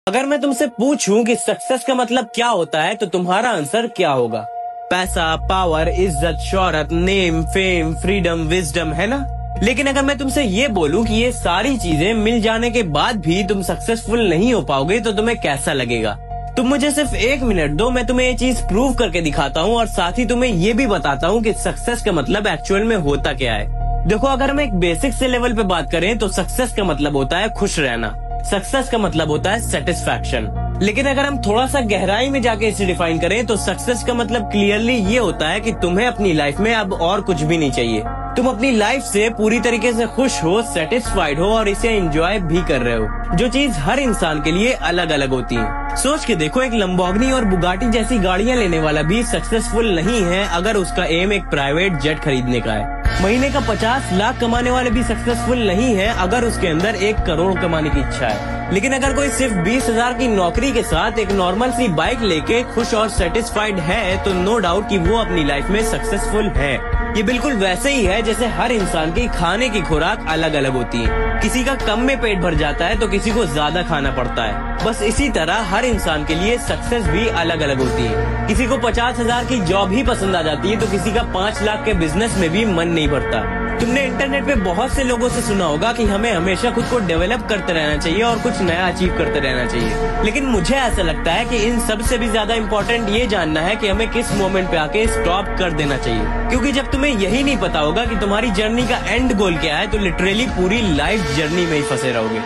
अगर मैं तुमसे पूछूं कि सक्सेस का मतलब क्या होता है तो तुम्हारा आंसर क्या होगा? पैसा, पावर, इज्जत, शोहरत, नेम, फेम, फ्रीडम, विजडम, है ना? लेकिन अगर मैं तुमसे ये बोलूं कि ये सारी चीजें मिल जाने के बाद भी तुम सक्सेसफुल नहीं हो पाओगे तो तुम्हें कैसा लगेगा? तुम मुझे सिर्फ 1 मिनट दो, मैं तुम्हें ये चीज प्रूव करके दिखाता हूँ और साथ ही तुम्हें ये भी बताता हूँ कि सक्सेस का मतलब एक्चुअल में होता क्या है। देखो, अगर हम एक बेसिक से लेवल पे बात करें तो सक्सेस का मतलब होता है खुश रहना। सक्सेस का मतलब होता है सेटिस्फैक्शन। लेकिन अगर हम थोड़ा सा गहराई में जाके इसे डिफाइन करें तो सक्सेस का मतलब क्लियरली ये होता है कि तुम्हें अपनी लाइफ में अब और कुछ भी नहीं चाहिए। तुम अपनी लाइफ से पूरी तरीके से खुश हो, सेटिस्फाइड हो और इसे एंजॉय भी कर रहे हो, जो चीज हर इंसान के लिए अलग अलग होती है। सोच के देखो, एक लंबोर्गिनी और बुगाटी जैसी गाड़ियां लेने वाला भी सक्सेसफुल नहीं है अगर उसका एम एक प्राइवेट जेट खरीदने का है। महीने का 50 लाख कमाने वाले भी सक्सेसफुल नहीं है अगर उसके अंदर 1 करोड़ कमाने की इच्छा है। लेकिन अगर कोई सिर्फ 20,000 की नौकरी के साथ एक नॉर्मल सी बाइक लेके खुश और सेटिस्फाइड है तो नो डाउट कि वो अपनी लाइफ में सक्सेसफुल है। ये बिल्कुल वैसे ही है जैसे हर इंसान की खाने की खुराक अलग अलग होती है। किसी का कम में पेट भर जाता है तो किसी को ज्यादा खाना पड़ता है। बस इसी तरह हर इंसान के लिए सक्सेस भी अलग अलग होती है। किसी को 50,000 की जॉब ही पसंद आ जाती है तो किसी का 5 लाख के बिजनेस में भी मन नहीं भरता। तुमने इंटरनेट पे बहुत से लोगों से सुना होगा कि हमें हमेशा खुद को डेवलप करते रहना चाहिए और कुछ नया अचीव करते रहना चाहिए। लेकिन मुझे ऐसा लगता है कि इन सब से भी ज्यादा इम्पोर्टेंट ये जानना है कि हमें किस मोमेंट पे आके स्टॉप कर देना चाहिए। क्योंकि जब तुम्हें यही नहीं पता होगा कि तुम्हारी जर्नी का एंड गोल क्या है तो लिटरली पूरी लाइफ जर्नी में ही फंसे रहोगे।